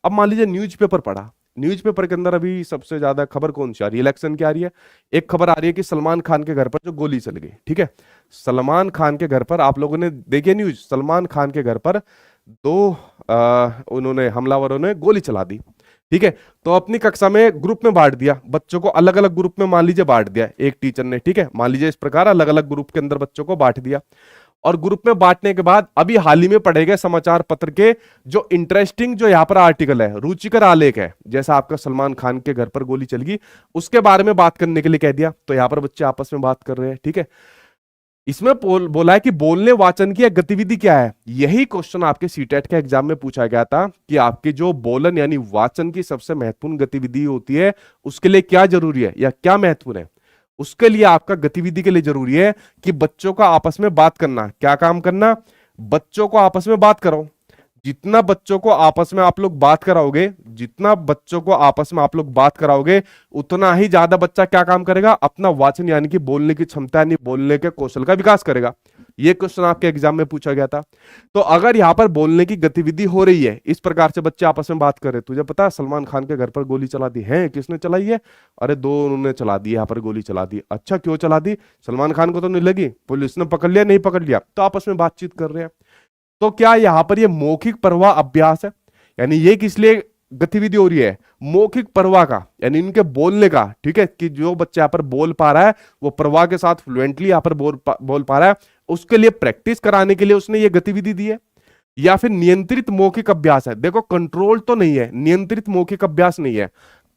अब मान लीजिए न्यूज़पेपर पढ़ा, न्यूज़पेपर के अंदर अभी सबसे ज्यादा खबर कौन सी आ रही है, इलेक्शन की आ रही है। एक खबर आ रही है कि सलमान खान के घर पर जो गोली चल गई, ठीक है। सलमान खान के घर पर आप लोगों ने देखिए न्यूज, सलमान खान के घर पर दो उन्होंने हमलावरों ने गोली चला दी, ठीक है। तो अपनी कक्षा में ग्रुप में बांट दिया, बच्चों को अलग अलग ग्रुप में मान लीजिए बांट दिया एक टीचर ने, ठीक है। मान लीजिए इस प्रकार अलग अलग ग्रुप के अंदर बच्चों को बांट दिया। और ग्रुप में बांटने के बाद अभी हाल ही में पढ़े गए समाचार पत्र के जो इंटरेस्टिंग जो यहाँ पर आर्टिकल है, रुचिकर आलेख है, जैसा आपका सलमान खान के घर पर गोली चल गई उसके बारे में बात करने के लिए कह दिया। तो यहाँ पर बच्चे आपस में बात कर रहे हैं, ठीक है। इसमें बोला है कि बोलने वाचन की गतिविधि क्या है। यही क्वेश्चन आपके सीटेट के एग्जाम में पूछा गया था कि आपकी जो बोलन यानी वाचन की सबसे महत्वपूर्ण गतिविधि होती है उसके लिए क्या जरूरी है या क्या महत्वपूर्ण है। उसके लिए आपका गतिविधि के लिए जरूरी है कि बच्चों का आपस में बात करना। क्या काम करना, बच्चों को आपस में बात करो। जितना बच्चों को आपस में आप लोग बात कराओगे, जितना बच्चों को आपस में आप लोग बात कराओगे, उतना ही ज्यादा बच्चा क्या काम करेगा, अपना वाचन यानी कि बोलने की क्षमता यानी बोलने के कौशल का विकास करेगा। ये क्वेश्चन आपके एग्जाम में पूछा गया था। तो अगर यहां पर बोलने की गतिविधि हो रही है, इस प्रकार से बच्चे आपस में बात कर रहे, तुझे पता है सलमान खान के घर पर गोली चला दी है, किसने चलाई है? अरे दो उन्होंने चला दी, यहाँ पर गोली चला दी। अच्छा क्यों चला दी? सलमान खान को तो नहीं लगी, पुलिस ने पकड़ लिया, नहीं पकड़ लिया, तो आपस में बातचीत कर रहे हैं। तो क्या यहां पर ये मौखिक प्रवाह अभ्यास है, यानी ये किस लिए गतिविधि हो रही है? मौखिक प्रवाह का, यानी इनके बोलने का, ठीक है, कि जो बच्चा यहां पर बोल पा रहा है वो प्रवाह के साथ फ्लुएंटली यहां पर बोल पा रहा है, उसके लिए प्रैक्टिस कराने के लिए उसने ये गतिविधि दी है। या फिर नियंत्रित मौखिक अभ्यास है। देखो कंट्रोल तो नहीं है, नियंत्रित मौखिक अभ्यास नहीं है,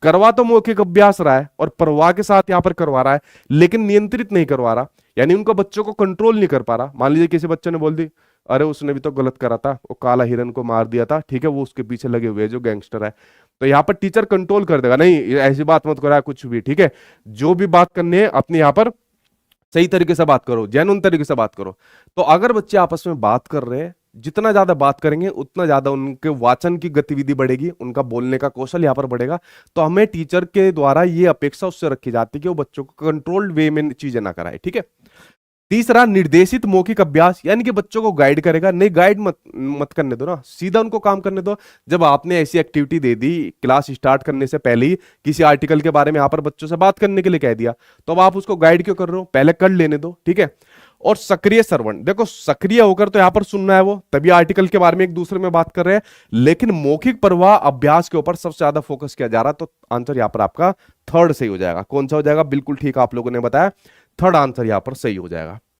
करवा तो मौखिक अभ्यास रहा है और प्रवाह के साथ यहां पर करवा रहा है, लेकिन नियंत्रित नहीं करवा रहा, यानी उनको बच्चों को कंट्रोल नहीं कर पा रहा। मान लीजिए किसी बच्चे ने बोल दी, अरे उसने भी तो गलत करा था, वो काला हिरन को मार दिया था, ठीक है, वो उसके पीछे लगे हुए जो गैंगस्टर है। तो यहाँ पर टीचर कंट्रोल कर देगा, नहीं ऐसी बात मत करा कुछ भी, ठीक है। जो भी बात करनी है अपने यहाँ पर सही तरीके से बात करो, जेन्युइन तरीके से बात करो। तो अगर बच्चे आपस में बात कर रहे हैं, जितना ज्यादा बात करेंगे उतना ज्यादा उनके वाचन की गतिविधि बढ़ेगी, उनका बोलने का कौशल यहां पर बढ़ेगा। तो हमें टीचर के द्वारा ये अपेक्षा उससे रखी जाती है कि वो बच्चों को कंट्रोल्ड वे में चीजें ना कराए, ठीक है। तीसरा निर्देशित मौखिक अभ्यास, यानी कि बच्चों को गाइड करेगा। नहीं गाइड मत मत करने दो ना, सीधा उनको काम करने दो। जब आपने ऐसी एक्टिविटी दे दी क्लास स्टार्ट करने से पहले ही, किसी आर्टिकल के बारे में यहाँ पर बच्चों से बात करने के लिए कह दिया, तो अब आप उसको गाइड क्यों कर रहे हो? पहले कर लेने दो, ठीक है। और सक्रिय श्रवण, देखो सक्रिय होकर तो यहां पर सुनना है, वो तभी आर्टिकल के बारे में एक दूसरे में बात कर रहे हैं, लेकिन मौखिक प्रवाह अभ्यास के ऊपर सबसे ज्यादा फोकस किया जा रहा है। तो आंसर यहां पर आपका थर्ड सही हो जाएगा। कौन सा हो जाएगा? बिल्कुल ठीक आप लोगों ने बताया, थर्ड आंसर यहां पर सही हो जाएगा।